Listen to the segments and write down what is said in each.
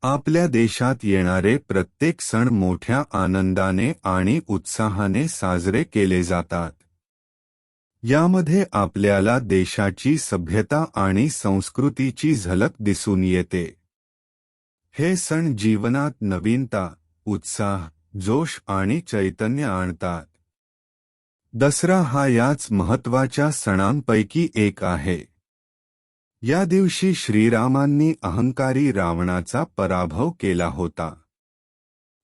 आपल्या देशात येणारे प्रत्येक सण मोठ्या आनंदाने आणि उत्साहाने साजरे केले जातात. यामध्ये आपल्याला देशाची सभ्यता आणि संस्कृतीची झलक दिसून येते. हे सण जीवनात नवीनता, उत्साह, जोश आणि चैतन्य आणतात. दसरा हा याच महत्त्वाच्या सणांपैकी एक आहे. या दिवशी श्रीरामांनी अहंकारी रावणाचा पराभव केला होता.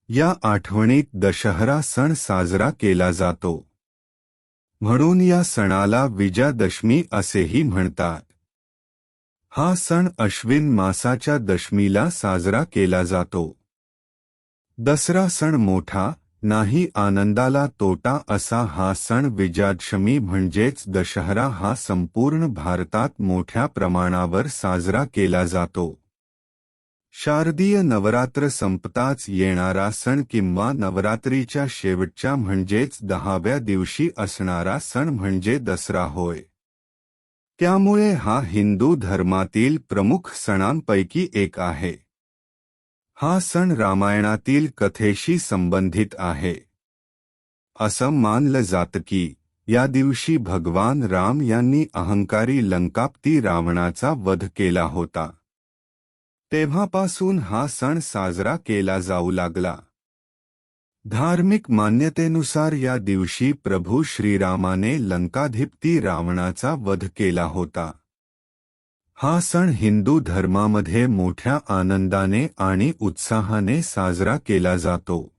या आठवणीत दशहरा सण साजरा केला जातो. म्हणून या सणाला विजयादशमी असेही म्हणतात. हा सण अश्विन मासाच्या दशमीला साजरा केला जातो. दसरा सण मोठा, नाही आनंदाला तोटा असा हा सण विजयादशमी म्हणजेच दशहरा हा संपूर्ण भारतात मोठ्या प्रमाणावर साजरा केला जातो. शारदीय नवरात्र संपताच येणारा सण किंवा नवरात्रीच्या शेवटच्या म्हणजेच 10व्या दिवशी असणारा सण म्हणजे दसरा होय. त्यामुळे हा हिंदू धर्मातील प्रमुख सणांपैकी एक आहे. हा सण रामायणातील कथेशी संबंधित आहे. असं मानलं जातं की या दिवशी भगवान राम यांनी अहंकारी लंकापती रावणाचा वध केला होता. तेव्हापासून हा सण साजरा केला जाऊ लागला. धार्मिक मान्यतेनुसार या दिवशी प्रभू श्रीरामाने लंकाधिपती रावणाचा वध केला होता. हा सण हिंदू धर्मामध्ये मोठ्या आनंदाने आणि उत्साहाने साजरा केला जातो.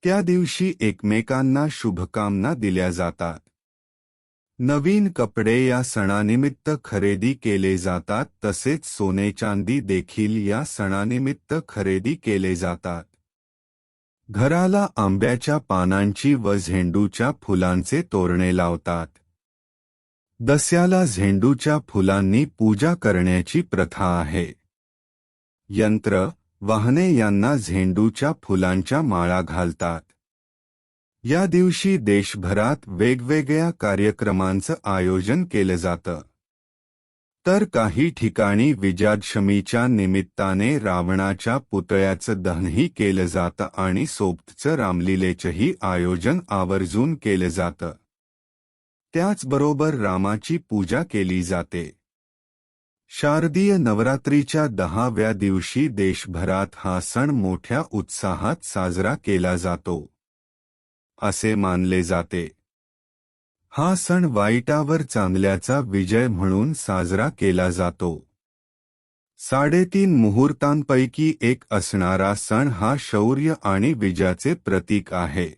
त्या दिवशी एकमेकांना शुभकामना दिल्या जातात. नवीन कपडे या सणानिमित्त खरेदी केले जातात. तसेच सोने चांदी देखील या सणानिमित्त खरेदी केले जातात. घराला आंब्याच्या पानांची व झेंडूच्या फुलांचे तोरणे लावतात. दसऱ्याला झेंडूच्या फुलांनी पूजा करण्याची प्रथा आहे. यंत्र, वाहने यांना झेंडूच्या फुलांच्या माळा घालतात. या दिवशी देशभरात वेगवेगळ्या कार्यक्रमांचं आयोजन केलं जातं. तर काही ठिकाणी विजयादशमीच्या निमित्ताने रावणाच्या पुतळ्याचं दहनही केलं जातं आणि सोबतच रामलीलेचंही आयोजन आवर्जून केलं जातं. त्याचबरोबर रामाची पूजा केली जाते. शारदीय नवरात्रीच्या 10व्या दिवशी देशभरात हा सण मोठ्या उत्साहात साजरा केला जातो असे मानले जाते. हा सण वाईटावर चांगल्याचा विजय म्हणून साजरा केला जातो. 3.5 मुहूर्तांपैकी एक असणारा सण हा शौर्य आणि विजयाचे प्रतीक आहे.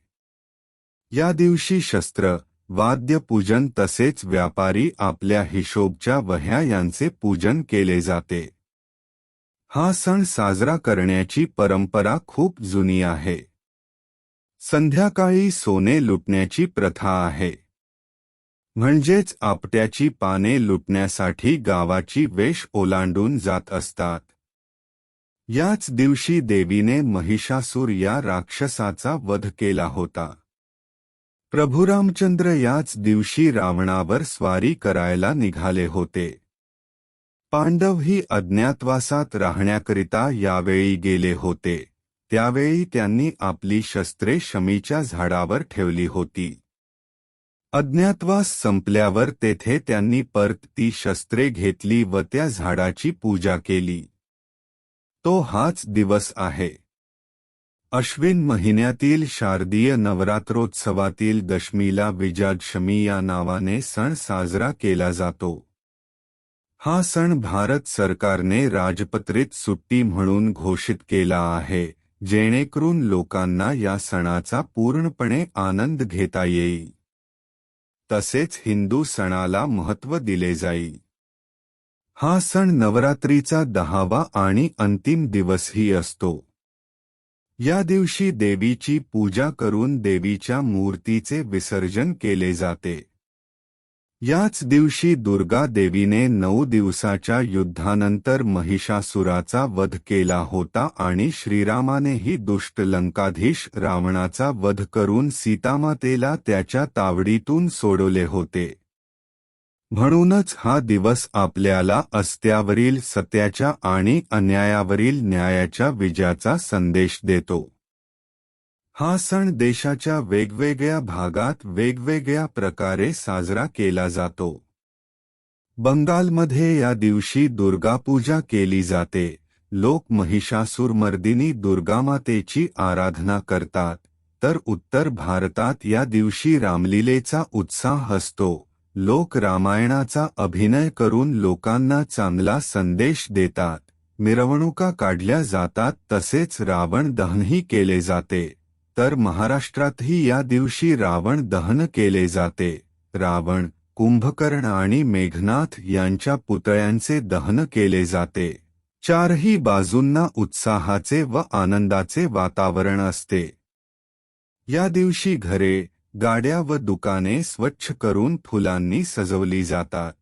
या दिवशी शस्त्र, वाद्यपूजन तसेच व्यापारी आपल्या हिशोबच्या वह्या यांचे पूजन केले जाते. हा सण साजरा करण्याची परंपरा खूप जुनी आहे. संध्याकाळी सोने लुटण्याची प्रथा आहे. म्हणजेच आपट्याची पाने लुटण्यासाठी गावाची वेश ओलांडून जात असतात. याच दिवशी देवीने महिषासूर या राक्षसाचा वध केला होता. प्रभू रामचंद्र याच दिवशी रावणावर स्वारी करायला निघाले होते. पांडवही अज्ञातवासात राहण्याकरिता यावेळी गेले होते. त्यावेळी त्यांनी आपली शस्त्रे शमीच्या झाडावर ठेवली होती. अज्ञातवास संपल्यावर तेथे त्यांनी परत ती शस्त्रे घेतली व त्या झाडाची पूजा केली. तो हाच दिवस आहे. अश्विन महिन्यातील शारदीय नवरात्रोत्सवातील दशमीला विजयादशमी या नावाने सण साजरा केला जातो. हा सण भारत सरकारने राजपत्रित सुट्टी म्हणून घोषित केला आहे, जेणेकरून लोकांना या सणाचा पूर्णपणे आनंद घेता येईल. तसेच हिंदू सणाला महत्त्व दिले जाईल. हा सण नवरात्रीचा 10वा आणि अंतिम दिवसही असतो. या दिवशी देवीची पूजा करून देवीच्या मूर्तीचे विसर्जन केले जाते. याच दिवशी दुर्गा देवीने 9 दिवसाच्या युद्धानंतर महिषासुराचा वध केला होता आणि श्रीरामानेही दुष्ट लंकाधीश रावणाचा वध करून सीतामातेला त्याच्या तावडीतून सोडवले होते. म्हणूनच हा दिवस आपल्याला अस्त्यावरील सत्याच्या आणि अन्यायावरील न्यायाच्या विजयाचा संदेश देतो. हा सण देशाच्या वेगवेगळ्या भागात वेगवेगळ्या प्रकारे साजरा केला जातो. बंगालमध्ये या दिवशी दुर्गापूजा केली जाते. लोक महिषासुरमर्दिनी दुर्गामातेची आराधना करतात, तर उत्तर भारतात या दिवशी रामलीलेचा उत्साह असतो. लोक रामायणाचा अभिनय करून लोकांना चांगला संदेश देतात. मिरवणुका काढल्या जातात, तसेच रावण दहनही केले जाते. तर महाराष्ट्रातही या दिवशी रावण दहन केले जाते. रावण, कुंभकर्ण आणि मेघनाथ यांच्या पुतळ्यांचे दहन केले जाते. चारही बाजूंना उत्साहाचे व आनंदाचे वातावरण असते. या दिवशी घरे, गाड्या व दुकाने स्वच्छ करून फुलांनी सजवली जातात.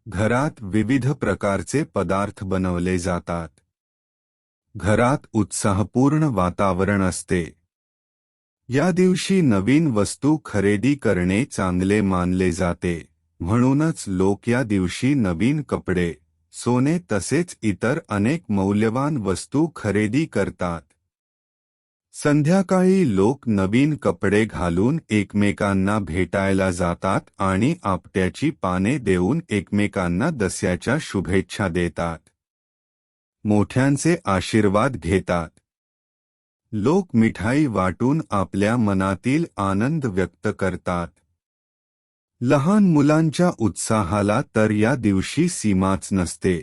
घरात विविध प्रकारचे पदार्थ बनवले जातात. घरात उत्साहपूर्ण वातावरण असते. या दिवशी नवीन वस्तू खरेदी करणे चांगले मानले जाते. म्हणूनच लोक या दिवशी नवीन कपडे, सोने तसेच इतर अनेक मौल्यवान वस्तू खरेदी करतात. संध्याकाळी लोक नवीन कपडे घालून एकमेकांना भेटायला जातात आणि आपट्याची पाने देऊन एकमेकांना दसऱ्याच्या शुभेच्छा देतात. मोठ्यांचे आशीर्वाद घेतात. लोक मिठाई वाटून आपल्या मनातील आनंद व्यक्त करतात. लहान मुलांच्या उत्साहाला तर या दिवशी सीमाच नसते.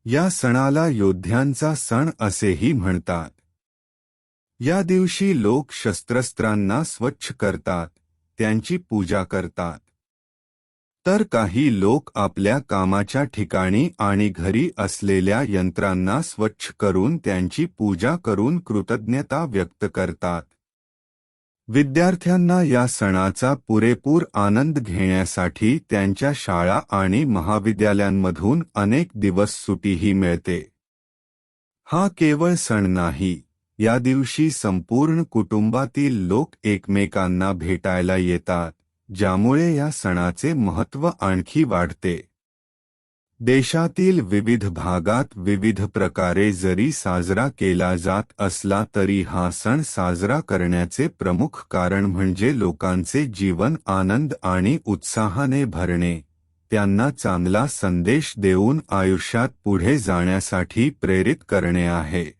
या सणाला योद्ध्यांचा सण असेही म्हणतात. या दिवशी लोक शस्त्रास्त्रांना स्वच्छ करतात, त्यांची पूजा करतात. तर काही लोक आपल्या कामाच्या ठिकाणी आणि घरी असलेल्या यंत्रांना स्वच्छ करून त्यांची पूजा करून कृतज्ञता व्यक्त करतात. विद्यार्थ्यांना या सणाचा पुरेपूर आनंद घेण्यासाठी त्यांच्या शाळा आणि महाविद्यालयांमधून अनेक दिवस सुटीही मिळते. हा केवळ सण नाही, या दिवशी संपूर्ण कुटुंबातील लोक एकमेकांना भेटायला येतात, ज्यामुळे या सणाचे महत्त्व आणखी वाढते. देशातील विविध भागात विविध प्रकारे जरी साजरा केला जात असला तरी हा सण साजरा करण्याचे प्रमुख कारण म्हणजे लोकांचे जीवन आनंद आणि उत्साहाने भरणे, त्यांना चांगला संदेश देऊन आयुष्यात पुढे जाण्यासाठी प्रेरित करणे आहे.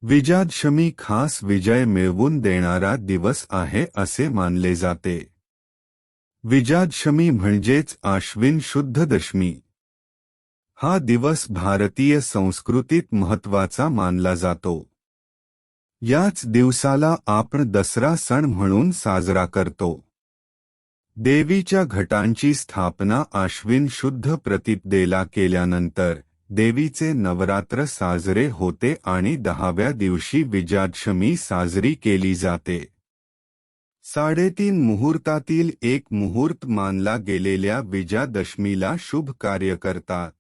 विजयादशमी खास विजय मिळवून देणारा दिवस आहे असे मानले जाते. विजयादशमी म्हणजेच आश्विन शुद्ध दशमी. हा दिवस भारतीय संस्कृतीत महत्त्वाचा मानला जातो. याच दिवसाला आपण दसरा सण म्हणून साजरा करतो. देवीच्या घटांची स्थापना आश्विन शुद्ध प्रतिपदेला केल्यानंतर देवीचे नवरात्र साजरे होते आणि 10व्या दिवशी विजयादशमी साजरी केली जाते. 3.5 मुहूर्तातील एक मुहूर्त मानला गेलेल्या विजयादशमीला शुभ कार्य करतात.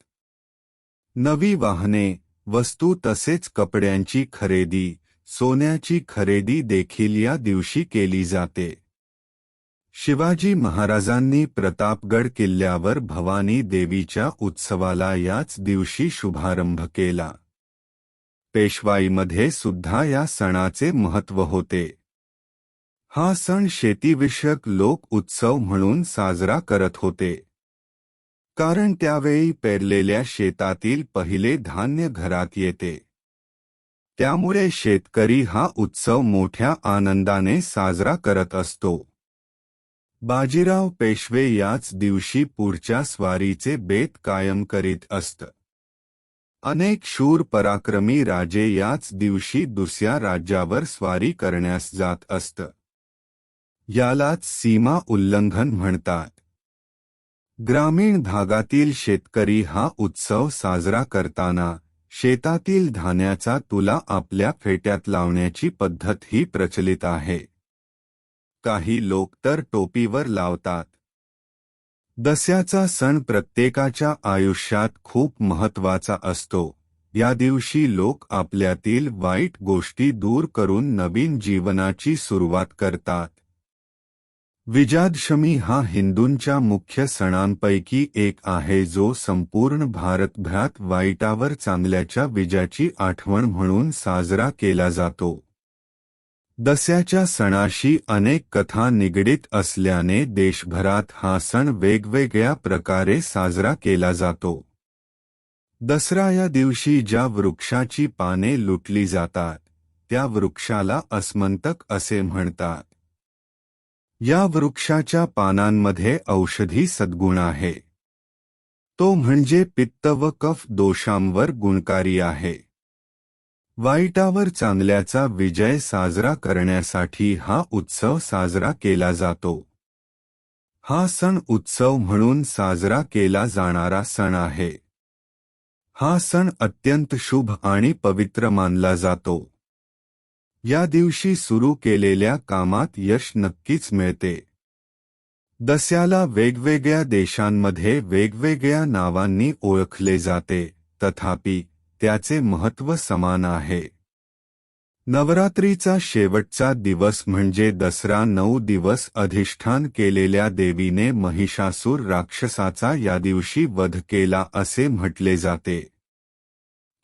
नवी वाहने, वस्तू तसेच कपड्यांची खरेदी, सोन्याची खरेदी देखील या दिवशी केली जाते. शिवाजी महाराजांनी प्रतापगड किल्ल्यावर भवानी देवीच्या उत्सवाला याच दिवशी शुभारंभ केला. पेशवाईमध्ये सुद्धा या सणाचे महत्त्व होते. हा सण शेतीविषयक लोक उत्सव म्हणून साजरा करत होते. कारण त्यावेळी पेरलेल्या शेतातील पहिले धान्य घरात येते. त्यामुळे शेतकरी हा उत्सव मोठ्या आनंदाने साजरा करत असतो. बाजीराव पेशवे याच दिवशी पुढच्या स्वारीचे बेत कायम करीत असत. अनेक शूर पराक्रमी राजे याच दिवशी दुसऱ्या राज्यावर स्वारी करण्यास जात असत. यालाच सीमा उल्लंघन म्हणतात. ग्रामीण भागातील शेतकरी हा उत्सव साजरा करताना शेतातील धान्याचा तुला आपल्या फेट्यात लावण्याची पद्धत ही प्रचलित आहे. काही लोक तर टोपीवर लावतात. दसऱ्याचा सण प्रत्येकाच्या आयुष्यात खूप महत्त्वाचा असतो. या दिवशी लोक आपल्यातील वाईट गोष्टी दूर करून नवीन जीवनाची सुरुवात करतात. विजयादशमी हा हिंदूंच्या मुख्य सणांपैकी एक आहे, जो संपूर्ण भारतभरात वाईटावर चांगल्याच्या विजयाची आठवण म्हणून साजरा केला जातो. दसऱ्याच्या सणाशी अनेक कथा निगडीत असल्याने देशभरात हा सण वेगवेगळ्या प्रकारे साजरा केला जातो. दसरा या दिवशी ज्या वृक्षाची पाने लुटली जातात, त्या वृक्षाला अस्मंतक असे म्हणतात. या वृक्षाच्या पानांमध्ये औषधी सद्गुण आहे. तो म्हणजे पित्त व कफ दोषांवर गुणकारी आहे. वाईटावर चांगल्याचा विजय साजरा करण्यासाठी हा उत्सव साजरा केला जातो. हा सण उत्सव म्हणून साजरा केला जाणारा सण आहे. हा सण अत्यंत शुभ आणि पवित्र मानला जातो. या दिवशी सुरू केलेल्या कामात यश नक्कीच मिळते. दसऱ्याला वेगवेगळ्या देशांमध्ये वेगवेगळ्या नावांनी ओळखले जाते, तथापि त्याचे महत्त्व समान आहे. नवरात्रीचा शेवटचा दिवस म्हणजे दसरा 9 दिवस अधिष्ठान केलेल्या देवीने महिषासूर राक्षसाचा या दिवशी वध केला असे म्हटले जाते.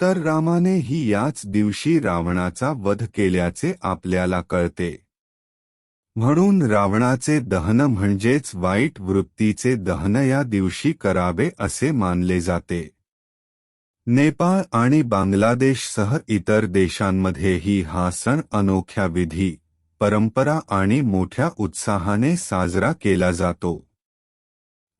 तर रामानेही याच दिवशी रावणाचा वध केल्याचे आपल्याला कळते. म्हणून रावणाचे दहन म्हणजेच वाईट वृत्तीचे दहन या दिवशी करावे असे मानले जाते. नेपाळ आणि बांगलादेशसह इतर देशांमध्येही हा सण अनोख्या विधी, परंपरा आणि मोठ्या उत्साहाने साजरा केला जातो.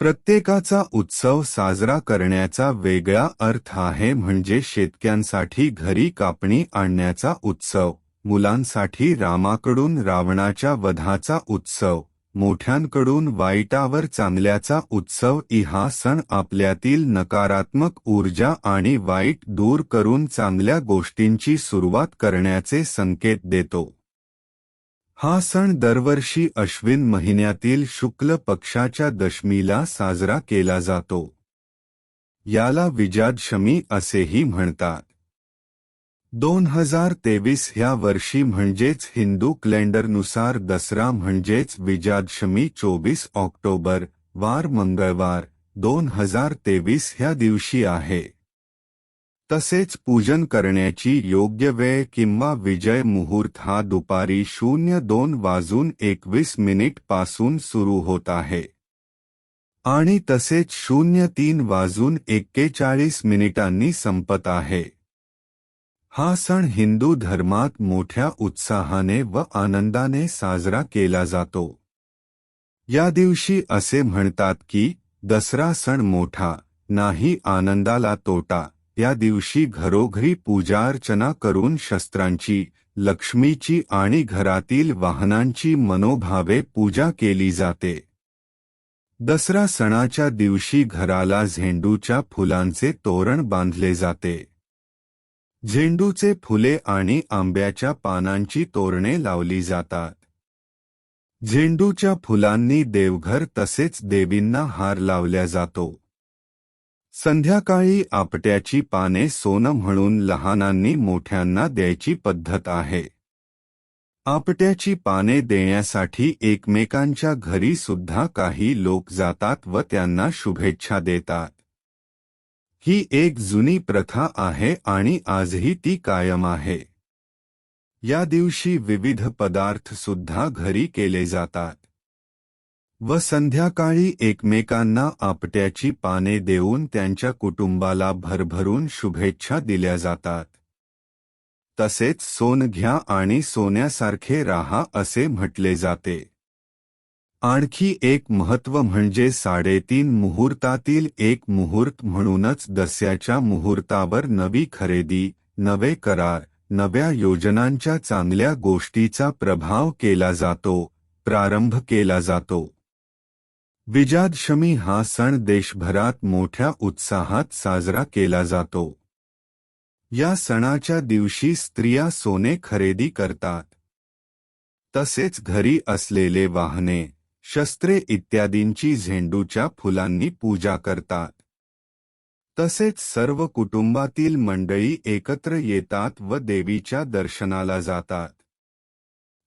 प्रत्येकाचा उत्सव साजरा करण्याचा वेगळा अर्थ आहे. म्हणजे शेतकऱ्यांसाठी घरी कापणी आणण्याचा उत्सव, मुलांसाठी रामाकडून रावणाच्या वधाचा उत्सव, मोठ्यांकडून वाईटावर चांगल्याचा उत्सव. हा सण आपल्यातील नकारात्मक ऊर्जा आणि वाईट दूर करून चांगल्या गोष्टींची सुरुवात करण्याचे संकेत देतो. हा सण दरवर्षी अश्विन महिन्यातील शुक्ल पक्षाच्या दशमीला साजरा केला जातो. याला विजयादशमी असेही म्हणतात. 2023 ह्या वर्षी म्हणजेच हिंदू कॅलेंडरनुसार दसरा म्हणजेच विजयादशमी 24 ऑक्टोबर वार मंगळवार 2023 ह्या दिवशी आहे. तसेच पूजन करण्याची योग्य वेळ किंवा विजय मुहूर्त हा दुपारी 02:21 पासून सुरू होत आहे आणि तसेच 03:41 संपत आहे. हा सण हिंदू धर्मात मोठ्या उत्साहाने व आनंदाने साजरा केला जातो. या दिवशी असे म्हणतात की दसरा सण मोठा, नाही आनंदाला तोटा. या दिवशी घरोघरी पूजार्चना करून शस्त्रांची, लक्ष्मीची आणि घरातील वाहनांची मनोभावे पूजा केली जाते. दसरा सणाच्या दिवशी घराला झेंडूच्या फुलांचे तोरण बांधले जाते. झेंडूचे फुले आणि आंब्याच्या पानांची तोरणे लावली जातात. झेंडूच्या फुलांनी देवघर तसेच देवींना हार लावल्या जातो. संध्याकाळी आपट्याची पाने सोनं म्हणून लहानांनी मोठ्यांना द्यायची पद्धत आहे. आपट्याची पाने देण्यासाठी एकमेकांच्या घरी सुद्धा काही लोक जातात व त्यांना शुभेच्छा देतात. ही एक जुनी प्रथा आहे आणि आजही ती कायम आहे. या दिवशी विविध पदार्थ सुद्धा घरी केले जातात व संध्याकाळी एकमेकांना आपट्याची पाने देऊन त्यांच्या कुटुंबाला भरभरून शुभेच्छा दिल्या जातात. तसेच सोन घ्या आणि सोन्यासारखे राहा असे म्हटले जाते. आणखी एक महत्त्व म्हणजे 3:30 मुहूर्तातील एक मुहूर्त म्हणूनच दसऱ्याच्या मुहूर्तावर नवी खरेदी, नवे करार, नव्या योजनांच्या चांगल्या गोष्टीचा प्रभाव केला जातो, प्रारंभ केला जातो. विजयादशमी हा सण देशभरात मोठ्या उत्साहात साजरा केला जातो. या सणाच्या दिवशी स्त्रिया सोने खरेदी करतात. तसेच घरी असलेले वाहने, शस्त्रे इत्यादींची झेंडूच्या फुलांनी पूजा करतात. तसेच सर्व कुटुंबातील मंडळी एकत्र येतात व देवीच्या दर्शनाला जातात.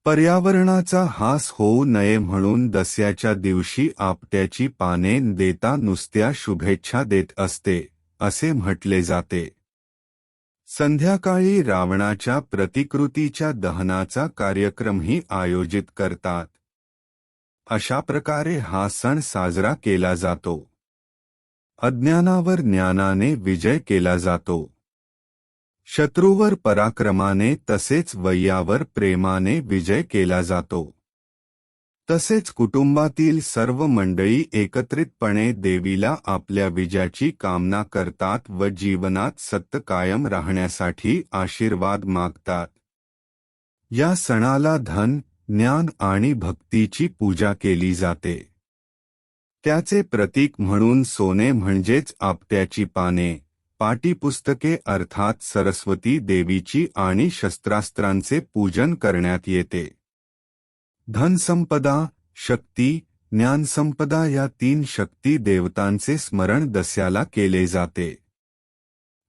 पर्यावरणाचा हास होऊ नये म्हणून दसऱ्याच्या दिवशी आपट्याची पाने देता नुसत्या शुभेच्छा देत असते, असे म्हटले जाते. संध्याकाळी रावणाच्या प्रतिकृतीच्या दहनाचा कार्यक्रमही आयोजित करतात. अशा प्रकारे हा सण साजरा केला जातो. अज्ञानावर ज्ञानाने विजय केला जातो. शत्रूवर पराक्रमाने तसेच वैयावर प्रेमाने विजय केला जातो. तसेच कुटुंबातील सर्व मंडळी एकत्रितपणे देवीला आपल्या विजयाची कामना करतात व जीवनात सत्य कायम राहण्यासाठी आशीर्वाद मागतात. या सणाला धन, ज्ञान आणि भक्तीची पूजा केली जाते. त्याचे प्रतीक म्हणून सोने म्हणजेच आपट्याची पाने, पाटीपुस्तके अर्थात सरस्वती देवीची आणि शस्त्रास्त्रांचे पूजन करण्यात येते. धनसंपदा, शक्ती, ज्ञानसंपदा या 3 शक्ती देवतांचे स्मरण दसऱ्याला केले जाते.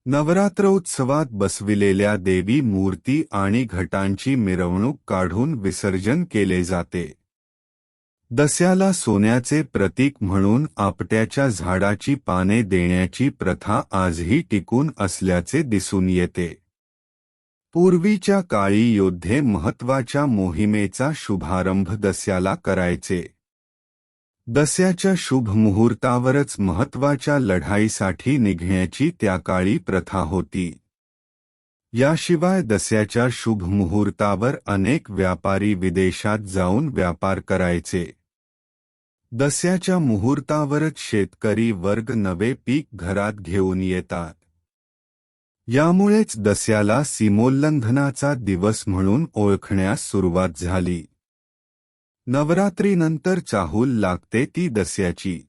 नवरात्रोत्सवात बसविलेल्या देवी मूर्ती आणि घटांची मिरवणूक काढून विसर्जन केले जाते. दसऱ्याला सोन्याचे प्रतीक म्हणून आपट्याच्या झाडाची पाने देण्याची प्रथा आजही टिकून असल्याचे दिसून येते. पूर्वीच्या काळी योद्धे महत्त्वाच्या मोहिमेचा शुभारंभ दसऱ्याला करायचे. दसऱ्याच्या शुभ मुहूर्तावरच महत्त्वाच्या लढाईसाठी निघण्याची त्या काळी प्रथा होती. याशिवाय दसऱ्याच्या शुभ मुहूर्तावर अनेक व्यापारी विदेशात जाऊन व्यापार करायचे. दसऱ्याच्या मुहूर्तावरच शेतकरी वर्ग नवे पीक घरात घेऊन येतात. यामुळेच दसऱ्याला सीमोल्लंघनाचा दिवस म्हणून ओळखण्यास सुरुवात झाली. नवरात्रीनंतर चाहूल लागते ती दसऱ्याची.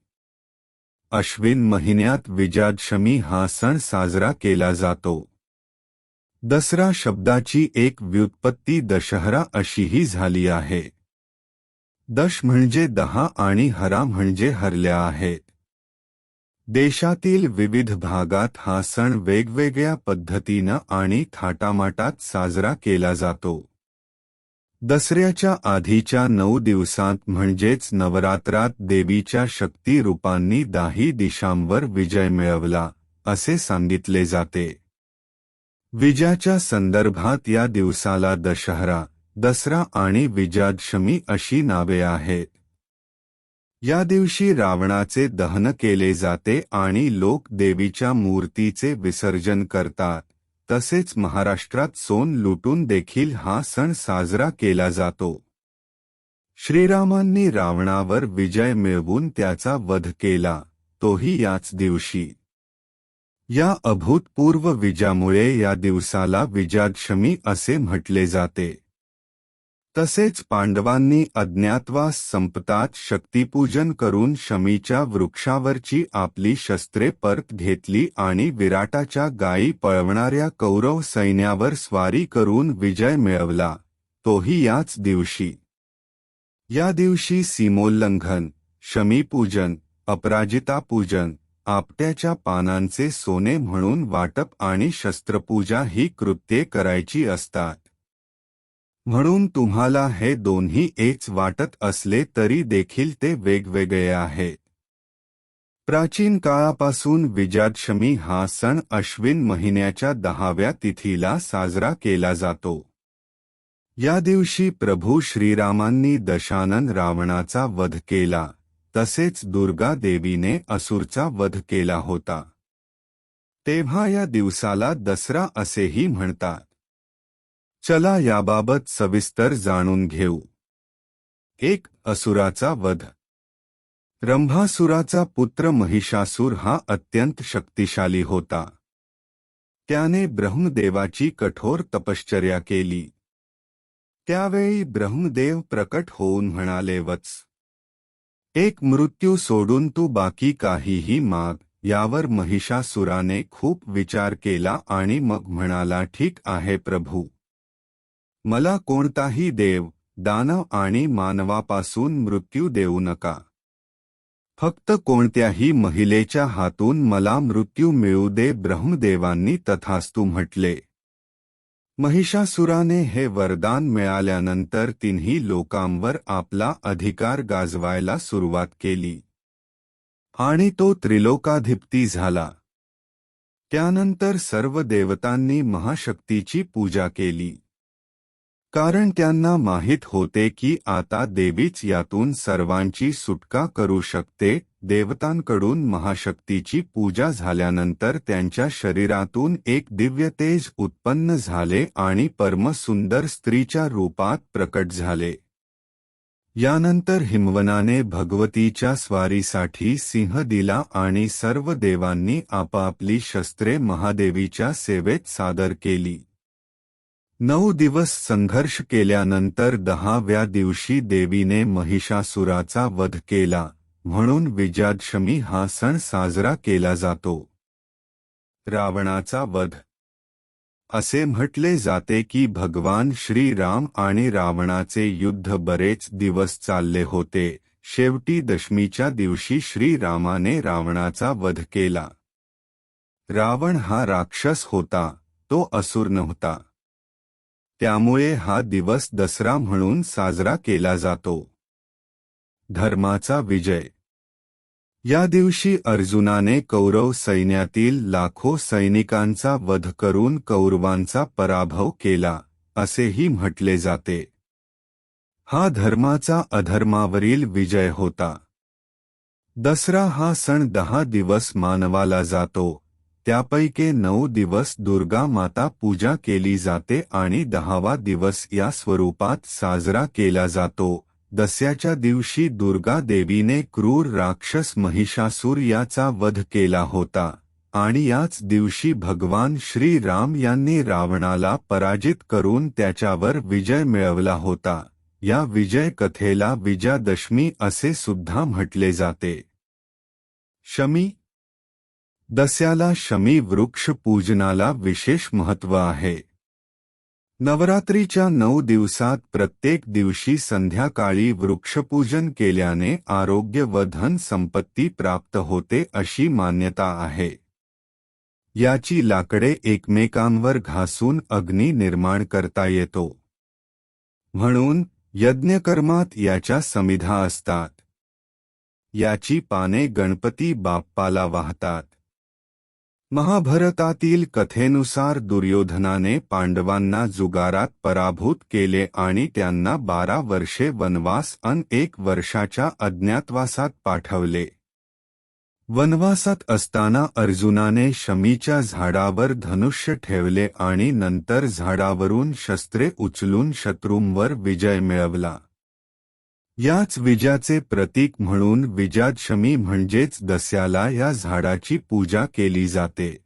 अश्विन महिन्यात विजयादशमी हा सण साजरा केला जातो. दसरा शब्दाची एक व्युत्पत्ती दशहरा अशीही झाली आहे. दश म्हणजे 10 आणि हरा म्हणजे हरल्या आहेत. देशातील विविध भागात हा सण वेगवेगळ्या पद्धतीनं आणि थाटामाटात साजरा केला जातो. दसऱ्याच्या आधीच्या 9 दिवसांत म्हणजेच नवरात्रात देवीच्या शक्ती रूपांनी 10 दिशांवर विजय मिळवला, असे सांगितले जाते. विजयाच्या संदर्भात या दिवसाला दशहरा, दसरा आणि विजयादशमी अशी नावे आहेत. या दिवशी रावणाचे दहन केले जाते आणि लोक देवीच्या मूर्तीचे विसर्जन करतात. तसेच महाराष्ट्रात सोन लुटून देखील हा सण साजरा केला जातो. श्रीरामांनी रावणावर विजय मिळवून त्याचा वध केला, तोही याच दिवशी. या अभूतपूर्व विजयामुळे या दिवसाला विजयादशमी असे म्हटले जाते. तसेच पांडवांनी अज्ञातवास संपतात शक्तिपूजन करून शमीच्या वृक्षावरची आपली शस्त्रे परत घेतली आणि विराटाच्या गायी पळवणाऱ्या कौरव सैन्यावर स्वारी करून विजय मिळवला, तोही याच दिवशी. या दिवशी सीमोल्लंघन, शमीपूजन, अपराजितापूजन, आपट्याच्या पानांचे सोने म्हणून वाटप आणि शस्त्रपूजा ही कृत्ये करायची असतात. म्हणून तुम्हाला हे दोन्ही एकच वाटत असले तरी देखील ते वेगवेगळे आहेत. प्राचीन काळापासून विजयादशमी हा सण अश्विन महिन्याच्या 10व्या तिथीला साजरा केला जातो. या दिवशी प्रभू श्रीरामांनी दशानन रावणाचा वध केला, तसेच दुर्गा देवीने असुरचा वध केला होता. तेव्हा या दिवसाला दसरा असेही म्हणतात. चला याबाबत सविस्तर जाणून घेऊ. 1. असुराचा वध. रंभासुराचा पुत्र महिषासूर हा अत्यंत शक्तिशाली होता. त्याने ब्रह्मदेवाची कठोर तपश्चर्या केली. त्यावेळी ब्रह्मदेव प्रकट होऊन म्हणाले, वत्स, एक मृत्यू सोडून तू बाकी काहीही माग. यावर महिषासुराने खूप विचार केला आणि मग म्हणाला, ठीक आहे प्रभू, मला कोणताही देव, दानव आणि मानवापासून मृत्यू देऊ नका. फक्त कोणत्याही महिलेच्या हातून मला मृत्यू मिळू दे. ब्रह्मदेवांनी तथास्तु म्हटले. महिषासुराने हे वरदान मिळाल्यानंतर तिन्ही लोकांवर आपला अधिकार गाजवायला सुरुवात केली आणि तो त्रिलोकाधिपती झाला. त्यानंतर सर्व देवतांनी महाशक्तीची पूजा केली, कारण त्यांना माहीत होते की आता देवीच यातून सर्वांची सुटका करू शकते. देवतांकडून महाशक्तीची पूजा झाल्यानंतर त्यांच्या शरीरातून एक दिव्य तेज उत्पन्न झाले आणि परमसुंदर स्त्रीच्या रूपात प्रकट झाले. यानंतर हिमवनाने भगवतीच्या स्वारीसाठी सिंह दिला आणि सर्व देवांनी आपापली शस्त्रे महादेवीच्या सेवेत सादर केली. 9 दिवस संघर्ष केल्यानंतर 10व्या दिवशी देवीने महिषासुराचा वध केला, म्हणून विजयादशमी हा सण साजरा केला जातो. रावणाचा वध. असे म्हटले जाते की भगवान श्रीराम आणि रावणाचे युद्ध बरेच दिवस चालले होते. शेवटी दशमीच्या दिवशी श्रीरामाने रावणाचा वध केला. रावण हा राक्षस होता, तो असुर नव्हता. त्यामुळे हा दिवस दसरा म्हणून साजरा केला जातो. धर्माचा विजय. या दिवशी अर्जुनाने कौरव सैन्यातील लाखो सैनिकांचा वध करून कौरवांचा पराभव केला, असेही म्हटले जाते. हा धर्माचा अधर्मावरील विजय होता. दसरा हा सण 10 दिवस मानवाला जातो. त्यापैकी 9 दिवस दुर्गा माता पूजा केली जाते आणि 10वा दिवस या स्वरूपात साजरा केला जातो. दसऱ्याच्या दिवशी दुर्गा देवीने क्रूर राक्षस महिषासूर याचा वध केला होता आणि याच दिवशी भगवान श्रीराम यांनी रावणाला पराजित करून त्याच्यावर विजय मिळवला होता. या विजय कथेला विजयादशमी असे सुद्धा म्हटले जाते. शमी. दसऱ्याला शमी वृक्ष पूजनाला विशेष महत्त्व आहे. नवरात्रीच्या 9 दिवसात प्रत्येक दिवशी संध्याकाळी वृक्षपूजन केल्याने आरोग्य व धन संपत्ती प्राप्त होते अशी मान्यता आहे. याची लाकडे एकमेकांवर घासून अग्नी निर्माण करता येतो, म्हणून यज्ञकर्मात याच्या समिधा असतात. याची पाने गणपती बाप्पाला वाहतात. महाभारतातील कथेनुसार दुर्योधनाने पांडवांना जुगारात पराभूत केले आणि त्यांना 12 वर्षे वनवास अन 1 वर्षाच्या अज्ञातवासात पाठवले. वनवासात असताना अर्जुनाने शमीच्या झाडावर धनुष्य ठेवले आणि नंतर झाडावरून शस्त्रे उचलून शत्रूंवर विजय मिळवला. याच विजयाचे प्रतीक म्हणून विजयादशमी म्हणजेच दसऱ्याला या झाडाची पूजा केली जाते.